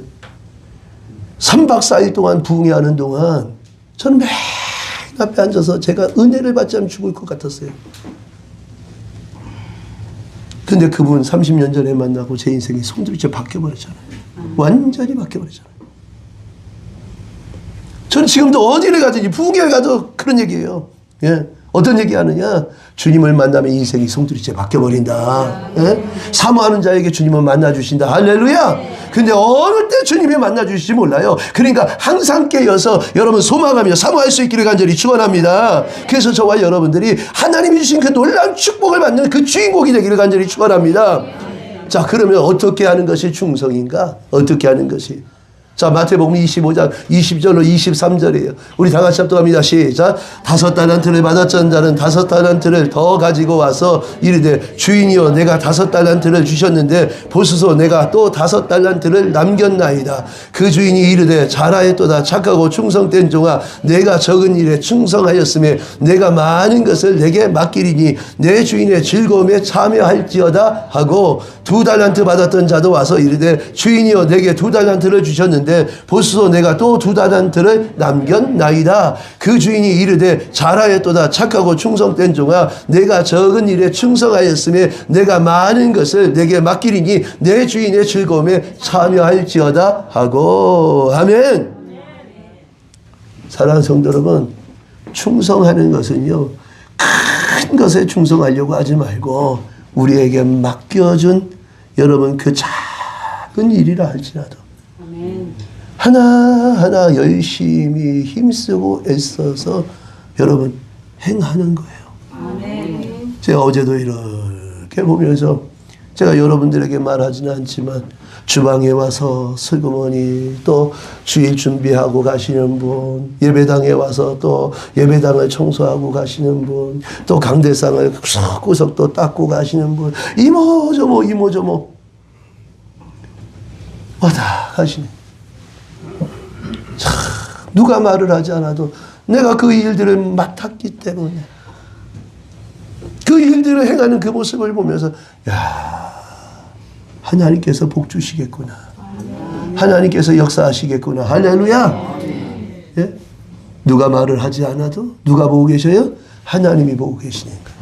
3박 4일 동안 부흥회하는 동안 저는 맨 앞에 앉아서 제가 은혜를 받지 않으면 죽을 것 같았어요. 근데 그분 30년 전에 만나고 제 인생이 송두리째 바뀌어버렸잖아요. 완전히 바뀌어버렸잖아요. 저는 지금도 어디를 가든지 부흥회에 가도 그런 얘기예요. 예. 어떤 얘기하느냐? 주님을 만나면 인생이 송두리째 바뀌어버린다. 예? 사모하는 자에게 주님은 만나주신다. 할렐루야. 근데 어느 때 주님이 만나주실지 몰라요. 그러니까 항상 깨어서 여러분 소망하며 사모할 수 있기를 간절히 축원합니다. 그래서 저와 여러분들이 하나님이 주신 그 놀라운 축복을 받는 그 주인공이 되기를 간절히 축원합니다. 자, 그러면 어떻게 하는 것이 충성인가? 어떻게 하는 것이? 자, 마태복음 25장 20절로 23절이에요. 우리 다 같이 합독합니다. 시작. 5달란트를 받았던 자는 5달란트를 더 가지고 와서 이르되 주인이여 내가 5달란트를 주셨는데 보소서 내가 또 5달란트를 남겼나이다. 그 주인이 이르되 잘하였도다 착하고 충성된 종아 내가 적은 일에 충성하였으며 내가 많은 것을 내게 맡기리니 내 주인의 즐거움에 참여할지어다 하고 2달란트 받았던 자도 와서 이르되 주인이여 내게 2달란트를 주셨는데 보소서 내가 또 2달란트를 남겼나이다. 그 주인이 이르되 잘하였도다 착하고 충성된 종아 내가 적은 일에 충성하였으며 내가 많은 것을 내게 맡기리니 내 주인의 즐거움에 참여할지어다 하고. 아멘. 사랑하는 성도 여러분, 충성하는 것은요 큰 것에 충성하려고 하지 말고 우리에게 맡겨준 여러분 그 작은 일이라 할지라도 하나하나 열심히 힘쓰고 애써서 여러분 행하는 거예요. 아멘. 제가 어제도 이렇게 보면서 제가 여러분들에게 말하지는 않지만 주방에 와서 슬그머니 또 주일 준비하고 가시는 분, 예배당에 와서 또 예배당을 청소하고 가시는 분, 또 강대상을 구석구석 또 닦고 가시는 분, 이모저모 와다 가시네. 참, 누가 말을 하지 않아도 내가 그 일들을 맡았기 때문에 그 일들을 행하는 그 모습을 보면서 야, 하나님께서 복 주시겠구나. 하나님께서 역사하시겠구나. 할렐루야. 예? 누가 말을 하지 않아도 누가 보고 계셔요? 하나님이 보고 계시니까.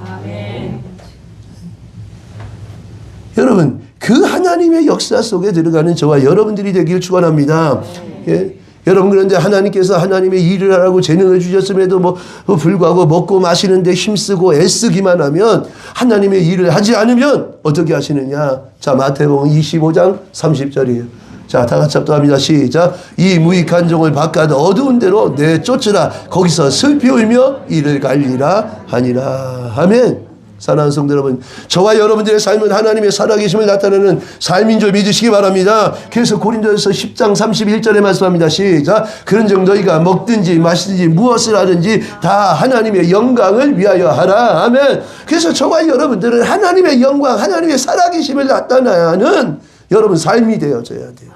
여러분 그 하나님의 역사 속에 들어가는 저와 여러분들이 되길 축원합니다. 예? 여러분 그런데 하나님께서 하나님의 일을 하라고 재능을 주셨음에도 불구하고 먹고 마시는데 힘쓰고 애쓰기만 하면 하나님의 일을 하지 않으면 어떻게 하시느냐. 자, 마태복음 25장 30절이에요. 자, 다 같이 합독합니다. 시작. 이 무익한 종을 바깥 어두운 데로 내쫓으라. 거기서 슬피 울며 이를 갈리라 하니라. 아멘. 사랑하는 성도 여러분, 저와 여러분들의 삶은 하나님의 살아계심을 나타내는 삶인 줄 믿으시기 바랍니다. 그래서 고린도전서 10장 31절에 말씀합니다. 시작. 그런즉 너희가 먹든지 마시든지 무엇을 하든지 다 하나님의 영광을 위하여 하라. 아멘. 그래서 저와 여러분들은 하나님의 영광, 하나님의 살아계심을 나타내는 여러분 삶이 되어져야 돼요.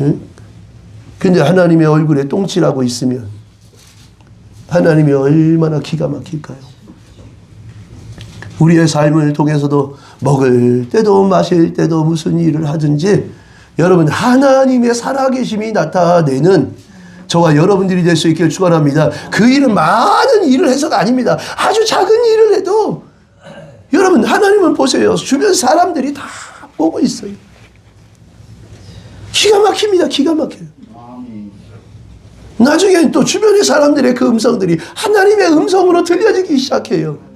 응? 근데 하나님의 얼굴에 똥칠하고 있으면 하나님이 얼마나 기가 막힐까요? 우리의 삶을 통해서도 먹을 때도 마실 때도 무슨 일을 하든지 여러분 하나님의 살아계심이 나타내는 저와 여러분들이 될 수 있기를 축원합니다. 그 일은 많은 일을 해서가 아닙니다. 아주 작은 일을 해도 여러분 하나님은 보세요. 주변 사람들이 다 보고 있어요. 기가 막힙니다. 기가 막혀요. 나중에 또 주변의 사람들의 그 음성들이 하나님의 음성으로 들려지기 시작해요.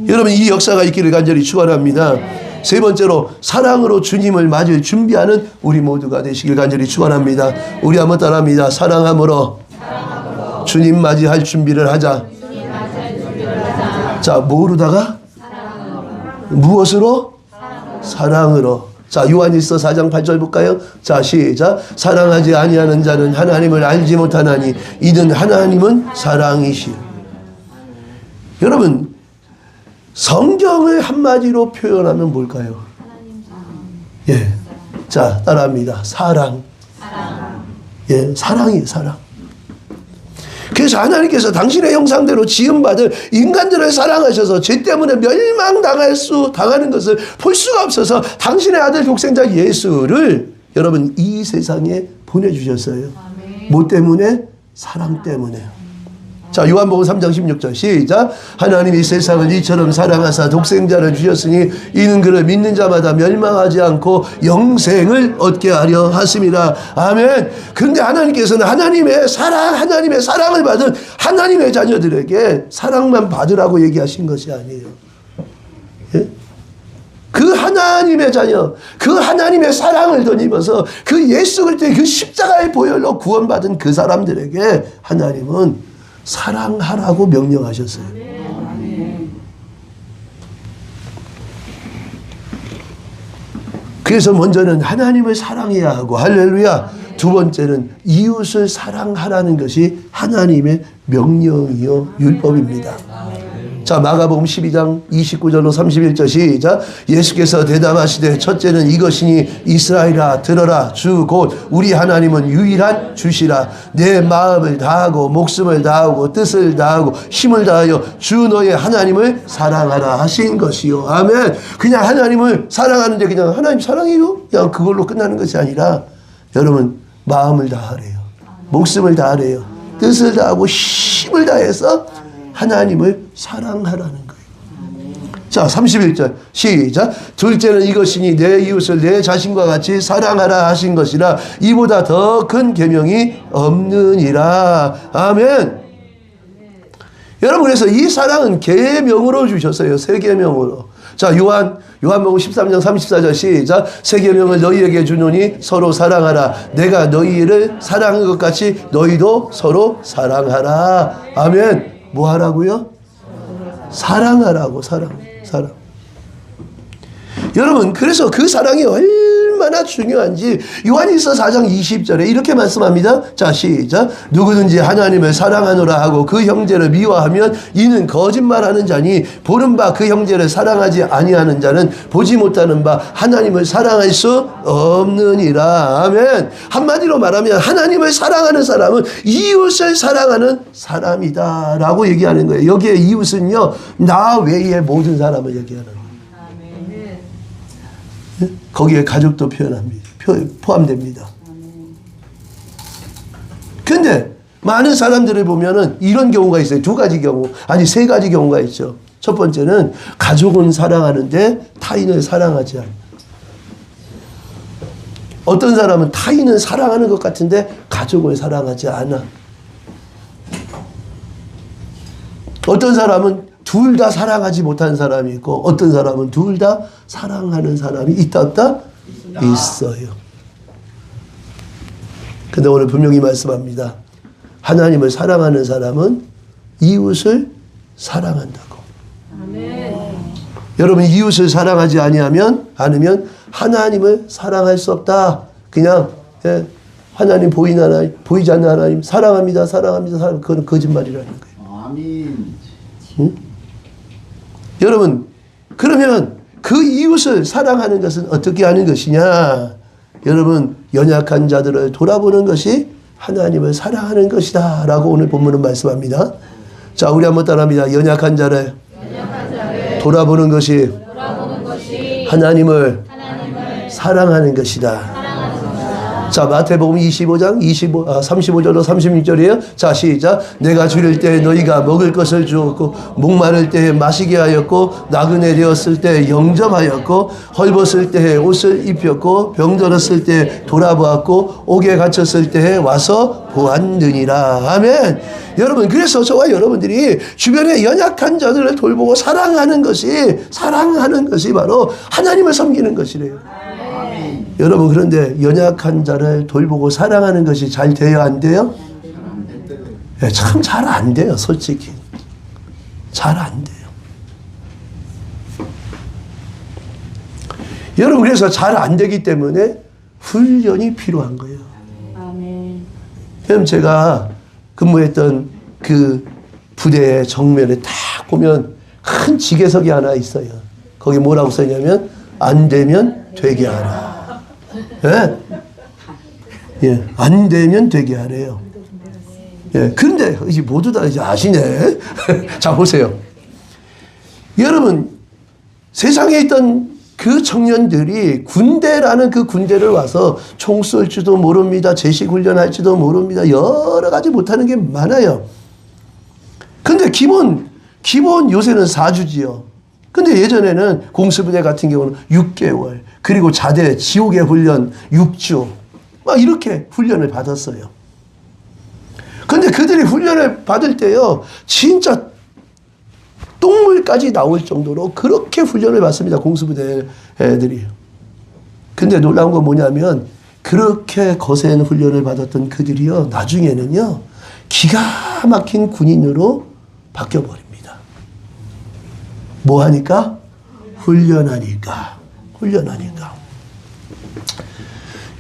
여러분 이 역사가 있기를 간절히 축원합니다. 세 번째로 사랑으로 주님을 맞을 준비하는 우리 모두가 되시길 간절히 축원합니다. 우리 한번 따라합니다. 사랑함으로 주님 맞이할 준비를 하자. 자, 뭐로다가? 무엇으로? 사랑으로. 자, 요한일서 4장 8절 볼까요? 자, 시작. 사랑하지 아니하는 자는 하나님을 알지 못하나니 이는 하나님은 사랑이시오. 여러분 성경을 한마디로 표현하면 뭘까요? 예. 자, 따라합니다. 사랑. 예, 사랑이에요, 사랑. 그래서 하나님께서 당신의 형상대로 지음받은 인간들을 사랑하셔서 죄 때문에 멸망당하는 것을 볼 수가 없어서 당신의 아들 독생자 예수를 여러분 이 세상에 보내주셨어요. 뭐 때문에? 사랑 때문에. 자, 요한복음 3장 16절 시작. 하나님이 세상을 이처럼 사랑하사 독생자를 주셨으니 이는 그를 믿는 자마다 멸망하지 않고 영생을 얻게 하려 하심이라. 아멘. 그런데 하나님께서는 하나님의 사랑을 받은 하나님의 자녀들에게 사랑만 받으라고 얘기하신 것이 아니에요. 예? 그 하나님의 자녀, 그 하나님의 사랑을 덧입어서 그 예수 그리스도의 그 십자가의 보혈로 구원받은 그 사람들에게 하나님은 사랑하라고 명령하셨어요. 그래서 먼저는 하나님을 사랑해야 하고, 할렐루야. 두 번째는 이웃을 사랑하라는 것이 하나님의 명령이요 율법입니다. 자, 마가복음 12장 29절로 31절 시작. 예수께서 대답하시되 첫째는 이것이니 이스라엘아 들어라. 주 곧 우리 하나님은 유일한 주시라. 내 마음을 다하고 목숨을 다하고 뜻을 다하고 힘을 다하여 주 너의 하나님을 사랑하라 하신 것이요. 아멘. 그냥 하나님을 사랑하는데 그냥 하나님 사랑해요 그냥 그걸로 끝나는 것이 아니라 여러분 마음을 다하래요. 목숨을 다하래요. 뜻을 다하고 힘을 다해서 하나님을 사랑하라는 거예요. 자, 31절 시작. 둘째는 이것이니 내 이웃을 내 자신과 같이 사랑하라 하신 것이라. 이보다 더 큰 계명이 없느니라. 아멘. 여러분 그래서 이 사랑은 계명으로 주셨어요. 새 계명으로. 자, 요한복음 13장 34절 시작. 새 계명을 너희에게 주노니 서로 사랑하라. 내가 너희를 사랑한 것 같이 너희도 서로 사랑하라. 아멘. 뭐 하라고요? 사랑하라고. 사랑. 여러분 그래서 그 사랑이 얼마나 중요한지 요한일서 4장 20절에 이렇게 말씀합니다. 자, 시작. 누구든지 하나님을 사랑하노라 하고 그 형제를 미워하면 이는 거짓말하는 자니 보는 바 그 형제를 사랑하지 아니하는 자는 보지 못하는 바 하나님을 사랑할 수 없느니라. 아멘. 한마디로 말하면 하나님을 사랑하는 사람은 이웃을 사랑하는 사람이다 라고 얘기하는 거예요. 여기에 이웃은요 나 외의 모든 사람을 얘기하는 거예요. 거기에 가족도 포함됩니다. 근데 많은 사람들을 보면은 이런 경우가 있어요. 두 가지 경우, 아니 세 가지 경우가 있죠. 첫 번째는 가족은 사랑하는데 타인을 사랑하지 않아. 어떤 사람은 타인을 사랑하는 것 같은데 가족을 사랑하지 않아. 어떤 사람은 둘 다 사랑하지 못하는 사람이 있고 어떤 사람은 둘 다 사랑하는 사람이 있다 없다? 있어요. 근데 오늘 분명히 말씀합니다. 하나님을 사랑하는 사람은 이웃을 사랑한다고. 아멘. 여러분 이웃을 사랑하지 않으면 하나님을 사랑할 수 없다. 그냥 하나님 보이지 않는 하나님 사랑합니다. 그건 거짓말이라는 거예요. 아멘. 응? 여러분 그러면 그 이웃을 사랑하는 것은 어떻게 하는 것이냐? 여러분 연약한 자들을 돌아보는 것이 하나님을 사랑하는 것이다 라고 오늘 본문은 말씀합니다. 자, 우리 한번 따라합니다. 연약한 자를 돌아보는 것이 하나님을 사랑하는 것이다. 자, 마태복음 25장 35절로 36절이에요. 자, 시작. 내가 줄일 때 너희가 먹을 것을 주었고 목마를 때에 마시게 하였고 나그네 되었을 때 영접하였고 헐벗을 때에 옷을 입혔고 병들었을 때 돌아보았고 옥에 갇혔을 때에 와서 보았느니라. 아멘. 여러분 그래서 저와 여러분들이 주변에 연약한 자들을 돌보고 사랑하는 것이 바로 하나님을 섬기는 것이래요. 여러분 그런데 연약한 자를 돌보고 사랑하는 것이 잘 돼요? 안 돼요? 네, 참 잘 안 돼요. 솔직히 잘 안 돼요. 여러분 그래서 잘 안 되기 때문에 훈련이 필요한 거예요. 그럼 제가 근무했던 그 부대의 정면에 딱 보면 큰 지게석이 하나 있어요. 거기 뭐라고 써있냐면 안 되면 되게 하라. 예? 예, 안 되면 되게 하래요. 예, 그런데 이제 모두 다 이제 아시네. 자, 보세요. 여러분, 세상에 있던 그 청년들이 군대라는 그 군대를 와서 총 쏠지도 모릅니다. 제식 훈련할지도 모릅니다. 여러 가지 못하는 게 많아요. 근데 기본 요새는 4주지요. 근데 예전에는 공수부대 같은 경우는 6개월, 그리고 자대 지옥의 훈련 6주, 막 이렇게 훈련을 받았어요. 근데 그들이 훈련을 받을 때요, 진짜 똥물까지 나올 정도로 그렇게 훈련을 받습니다. 공수부대 애들이. 근데 놀라운 건 뭐냐면, 그렇게 거센 훈련을 받았던 그들이요, 나중에는요, 기가 막힌 군인으로 바뀌어버립니다. 뭐 하니까? 훈련하니까.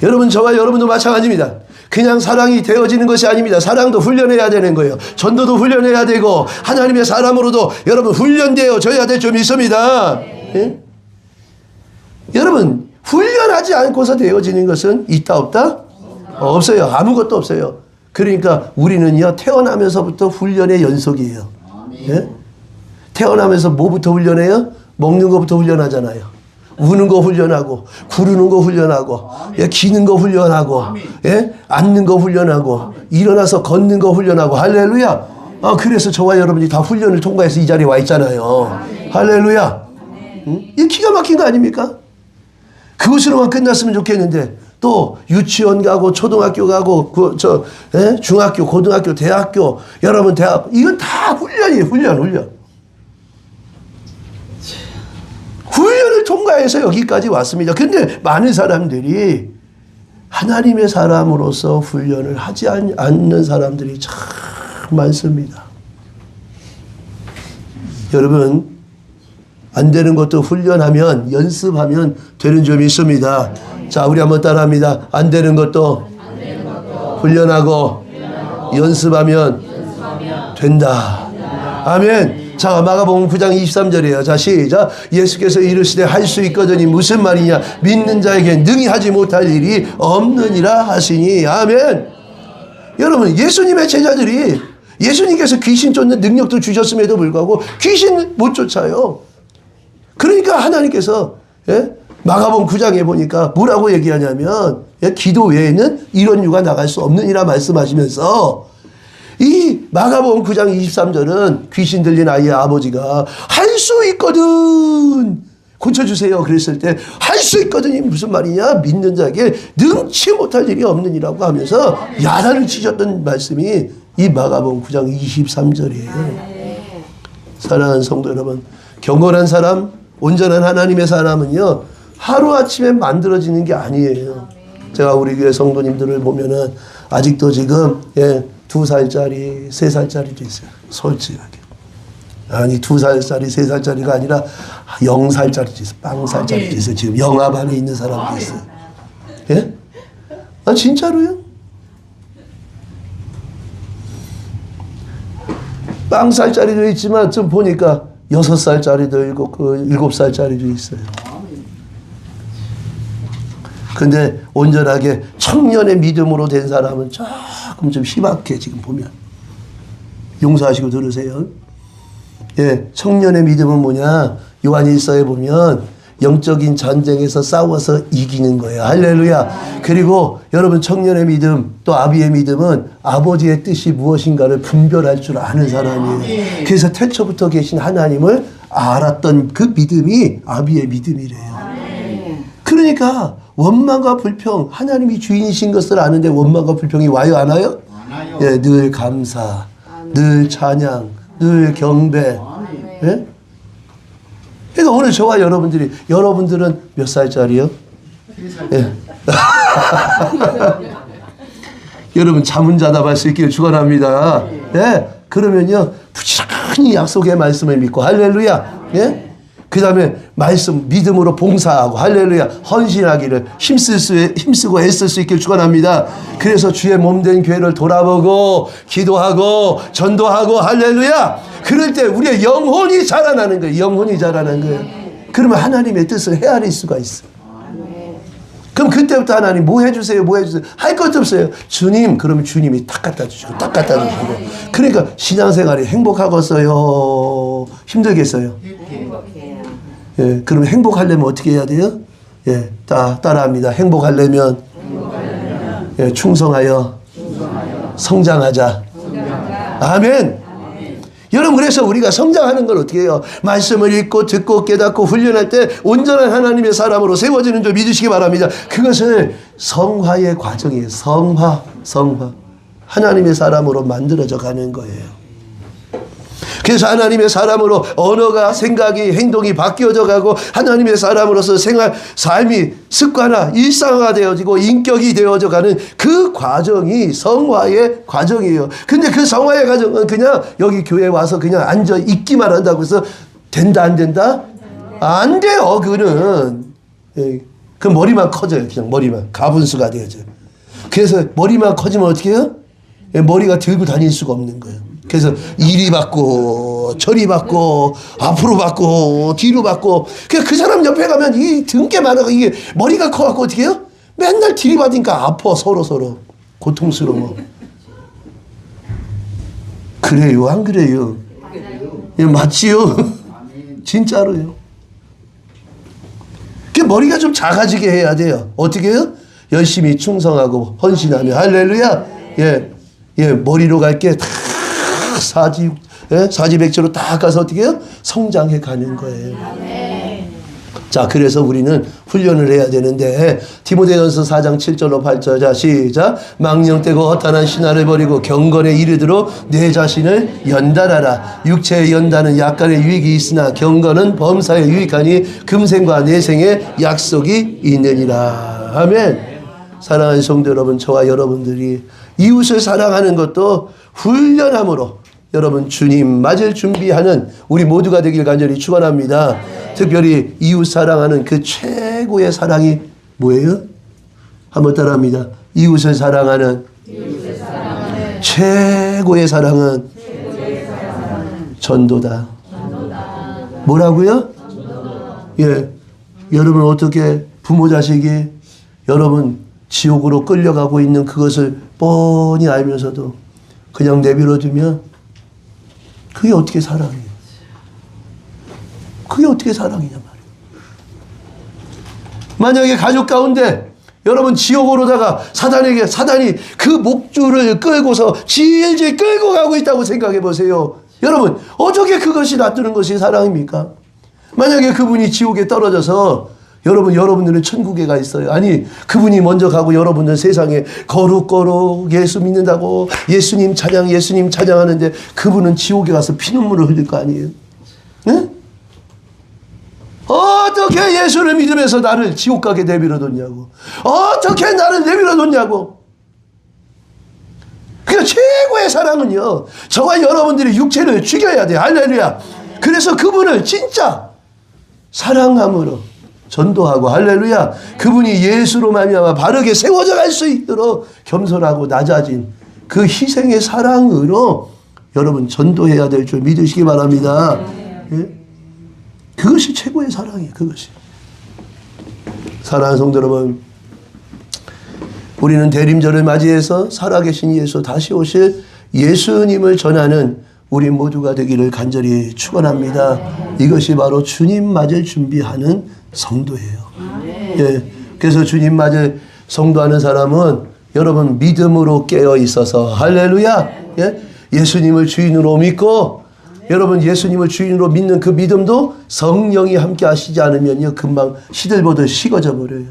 여러분, 저와 여러분도 마찬가지입니다. 그냥 사랑이 되어지는 것이 아닙니다. 사랑도 훈련해야 되는 거예요. 전도도 훈련해야 되고, 하나님의 사람으로도 여러분 훈련되어져야 될 점이 있습니다. 예? 여러분, 훈련하지 않고서 되어지는 것은 있다 없다? 없어요. 아무것도 없어요. 그러니까 우리는요, 태어나면서부터 훈련의 연속이에요. 예? 태어나면서 뭐부터 훈련해요? 먹는 거부터 훈련하잖아요. 우는 거 훈련하고, 구르는 거 훈련하고, 예, 기는 거 훈련하고, 예, 앉는 거 훈련하고, 일어나서 걷는 거 훈련하고, 할렐루야. 그래서 저와 여러분이 다 훈련을 통과해서 이 자리에 와 있잖아요. 할렐루야. 응? 이 기가 막힌 거 아닙니까? 그것으로만 끝났으면 좋겠는데, 또 유치원 가고, 초등학교 가고, 예? 중학교, 고등학교, 대학교, 여러분 대학, 이건 다 훈련이에요. 훈련. 훈련을 통과해서 여기까지 왔습니다. 근데 많은 사람들이 하나님의 사람으로서 훈련을 하지 않는 사람들이 참 많습니다. 여러분, 안 되는 것도 훈련하면, 연습하면 되는 점이 있습니다. 자, 우리 한번 따라합니다. 안 되는 것도 훈련하고 연습하면 된다. 아멘. 자, 마가복음 9장 23절이에요. 자, 시작. 예수께서 이르시되 할 수 있거든이 무슨 말이냐? 믿는 자에게 능히 하지 못할 일이 없느니라 하시니. 아멘. 여러분, 예수님의 제자들이 예수님께서 귀신 쫓는 능력도 주셨음에도 불구하고 귀신 못 쫓아요. 그러니까 하나님께서, 예? 마가복음 9장에 보니까 뭐라고 얘기하냐면, 예? 기도 외에는 이런 유가 나갈 수 없느니라 말씀하시면서, 이 마가복음 9장 23절은 귀신 들린 아이의 아버지가 할 수 있거든, 고쳐주세요 그랬을 때 할 수 있거든이 무슨 말이냐? 믿는 자에게 능치 못할 일이 없느니라고 하면서 야단을 치셨던 말씀이 이 마가복음 9장 23절이에요. 사랑하는 성도 여러분, 경건한 사람, 온전한 하나님의 사람은요, 하루아침에 만들어지는 게 아니에요. 제가 우리 교회 성도님들을 보면은 아직도 지금, 예, 2살짜리, 3살짜리도 있어요. 솔직하게. 아니, 2살짜리, 3살짜리가 아니라 0살짜리도 있어요. 빵살짜리도 있어요. 지금 영압 안에 있는 사람도 있어요. 예? 진짜로요? 빵살짜리도 있지만 좀 보니까 6살짜리도 있고 7살짜리도 있어요. 근데 온전하게 청년의 믿음으로 된 사람은 조금 좀 희박해. 지금 보면 용서하시고 들으세요. 예, 청년의 믿음은 뭐냐? 요한일서에 보면 영적인 전쟁에서 싸워서 이기는 거예요. 할렐루야. 그리고 여러분, 청년의 믿음, 또 아비의 믿음은 아버지의 뜻이 무엇인가를 분별할 줄 아는 사람이에요. 그래서 태초부터 계신 하나님을 알았던 그 믿음이 아비의 믿음이래요. 그러니까 원망과 불평, 하나님이 주인이신 것을 아는데 원망과 불평이 와요, 안 와요? 예, 늘 감사, 늘 찬양, 늘 경배. 예? 그러니까 오늘 저와 여러분들은 몇 살짜리요? 예. 여러분, 자문자답할 수 있기를 축원합니다. 예. 그러면요, 부지런히 약속의 말씀을 믿고, 할렐루야. 예? 그 다음에 말씀, 믿음으로 봉사하고, 할렐루야, 헌신하기를 힘쓰고 애쓸 수 있길 축원합니다. 그래서 주의 몸된 교회를 돌아보고, 기도하고, 전도하고, 할렐루야. 그럴 때 우리의 영혼이 자라나는 거예요. 영혼이 자라나는 거예요. 그러면 하나님의 뜻을 헤아릴 수가 있어. 그럼 그때부터 하나님 뭐 해주세요, 뭐 해주세요. 할 것도 없어요. 주님, 그러면 주님이 딱 갖다 주시고, 딱 갖다 주시고. 그러니까 신앙생활이 행복하겠어요? 힘들겠어요? 행복해요. 예, 그럼 행복하려면 어떻게 해야 돼요? 예, 따라합니다. 행복하려면 예, 충성하여 성장하자. 아멘. 여러분, 그래서 우리가 성장하는 걸 어떻게 해요? 말씀을 읽고 듣고 깨닫고 훈련할 때 온전한 하나님의 사람으로 세워지는 줄 믿으시기 바랍니다. 그것을 성화의 과정이에요. 성화. 하나님의 사람으로 만들어져 가는 거예요. 그래서 하나님의 사람으로 언어가, 생각이, 행동이 바뀌어져 가고 하나님의 사람으로서 생활, 삶이 습관화, 일상화가 되어지고 인격이 되어져 가는 그 과정이 성화의 과정이에요. 근데 그 성화의 과정은 그냥 여기 교회에 와서 그냥 앉아 있기만 한다고 해서 된다, 안 된다? 안 돼요, 그거는. 그 머리만 커져요. 그냥 머리만. 가분수가 되어져요. 그래서 머리만 커지면 어떻게 해요? 머리가 들고 다닐 수가 없는 거예요. 그래서 이리 받고 저리 받고 앞으로 받고 뒤로 받고 그 사람 옆에 가면 이 등게 많아가 이게 머리가 커갖고 어떻게 해요? 맨날 들이받으니까 아파. 서로 고통스러워. 그래요, 안 그래요? 예, 맞지요? 진짜로요. 그 머리가 좀 작아지게 해야 돼요. 어떻게 해요? 열심히 충성하고 헌신하며. 할렐루야. 예, 머리로 갈 게 다 사지백지로 딱 가서 어떻게 해요? 성장해 가는 거예요. 자, 그래서 우리는 훈련을 해야 되는데 디모데전서 4장 7절로 8절. 자, 시작. 망령되고 허탄한 신화를 버리고 경건에 이르도록 내 자신을 연단하라. 육체의 연단은 약간의 유익이 있으나 경건은 범사에 유익하니 금생과 내생에 약속이 있느니라. 아멘. 사랑하는 성도 여러분, 저와 여러분들이 이웃을 사랑하는 것도 훈련함으로 여러분 주님 맞을 준비하는 우리 모두가 되길 간절히 축원합니다. 특별히 이웃 사랑하는 그 최고의 사랑이 뭐예요? 한번 따라합니다. 이웃을 사랑하는 최고의 사랑은 전도다. 뭐라고요? 예, 여러분 어떻게 부모 자식이 여러분 지옥으로 끌려가고 있는 그것을 뻔히 알면서도 그냥 내버려두면 그게 어떻게 사랑이에요? 그게 어떻게 사랑이냐 말이에요. 만약에 가족 가운데 여러분 지옥으로다가 사단이 그 목줄을 끌고서 질질 끌고 가고 있다고 생각해 보세요. 여러분 어떻게 그것이 놔두는 것이 사랑입니까? 만약에 그분이 지옥에 떨어져서 여러분들은 천국에 가 있어요. 아니 그분이 먼저 가고 여러분들 세상에 거룩 예수 믿는다고 예수님 찬양하는데 그분은 지옥에 가서 피눈물을 흘릴 거 아니에요? 네? 어떻게 예수를 믿으면서 나를 지옥 가게 내버려뒀냐고. 어떻게 나를 내버려뒀냐고. 그 최고의 사랑은요, 저와 여러분들이 육체를 죽여야 돼요. 할렐루야. 그래서 그분을 진짜 사랑함으로 전도하고, 할렐루야, 그분이 예수로 말미암아 바르게 세워져 갈 수 있도록 겸손하고 낮아진 그 희생의 사랑으로 여러분 전도해야 될 줄 믿으시기 바랍니다. 예? 그것이 최고의 사랑이에요. 그것이. 사랑하는 성도 여러분, 우리는 대림절을 맞이해서 살아계신 예수, 다시 오실 예수님을 전하는 우리 모두가 되기를 간절히 축원합니다. 이것이 바로 주님 맞을 준비하는 성도예요. 예. 그래서 주님 맞을 성도하는 사람은 여러분 믿음으로 깨어 있어서, 할렐루야, 예? 예수님을 주인으로 믿고, 여러분 예수님을 주인으로 믿는 그 믿음도 성령이 함께 하시지 않으면요 금방 시들보들 식어져 버려요.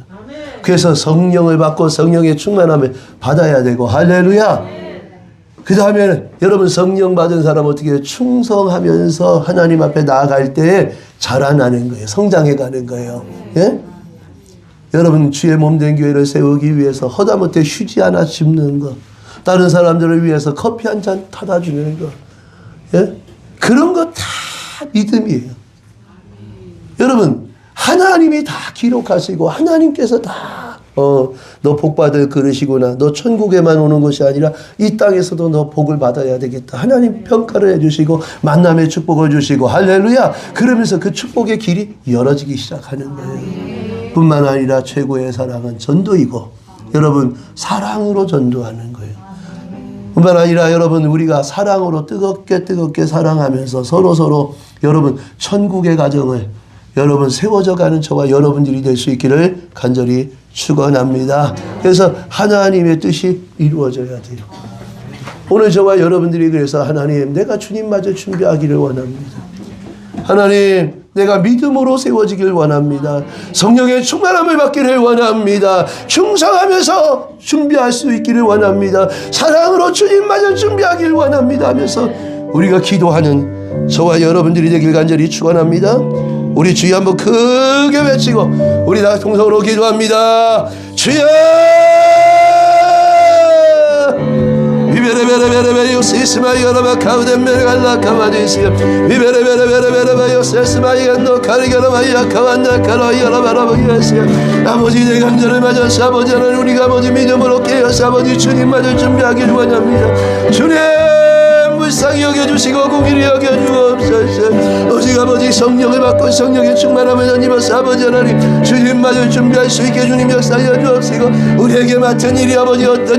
그래서 성령을 받고 성령의 충만함을 받아야 되고, 할렐루야. 그 다음에 여러분 성령 받은 사람 어떻게 해요? 충성하면서 하나님 앞에 나아갈 때 자라나는 거예요. 성장해 가는 거예요. 예? 여러분 주의 몸된 교회를 세우기 위해서 허다못해 휴지 하나 짚는 거, 다른 사람들을 위해서 커피 한 잔 타다 주는 거, 예? 그런 거 다 믿음이에요. 여러분 하나님이 다 기록하시고 하나님께서 다 너 복받을 그릇이구나, 너 천국에만 오는 것이 아니라 이 땅에서도 너 복을 받아야 되겠다, 하나님 평가를 해주시고 만남의 축복을 주시고, 할렐루야. 그러면서 그 축복의 길이 열어지기 시작하는 거예요. 뿐만 아니라 최고의 사랑은 전도이고, 여러분 사랑으로 전도하는 거예요. 뿐만 아니라 여러분 우리가 사랑으로 뜨겁게 사랑하면서 서로 여러분 천국의 가정을 여러분 세워져 가는 저와 여러분들이 될 수 있기를 간절히 축원합니다. 그래서 하나님의 뜻이 이루어져야 돼요. 오늘 저와 여러분들이 그래서 하나님, 내가 주님마저 준비하기를 원합니다. 하나님, 내가 믿음으로 세워지길 원합니다. 성령의 충만함을 받기를 원합니다. 충성하면서 준비할 수 있기를 원합니다. 사랑으로 주님마저 준비하길 원합니다 하면서 우리가 기도하는 저와 여러분들이 되길 간절히 축원합니다. 우리 주여 한번 크게 외치고 우리 다 통성으로 기도합니다. 주여! 비베레베레베레베 요시스마이 여러분 가우덴메 갈라 가마디시여 비베레베레베레베레 요시스마이 간도 가리가라마이야 가완나 가라 여러분 예수여 아버지 내 간절을 맞아서 아버지 하나님 우리가 아버지 믿음으로 깨어서 아버지 주님마저 준비하기를 원합니다. 주님 불쌍히 여겨주시고 공의를 여겨주옵소서. 오직 아버지 성령을 받고 성령의 충만함을 입어서 아버지 하나님 주님마저 준비할 수 있게 주님 역사하여 주옵시고 우리에게 맡은 일이 아버지 어떤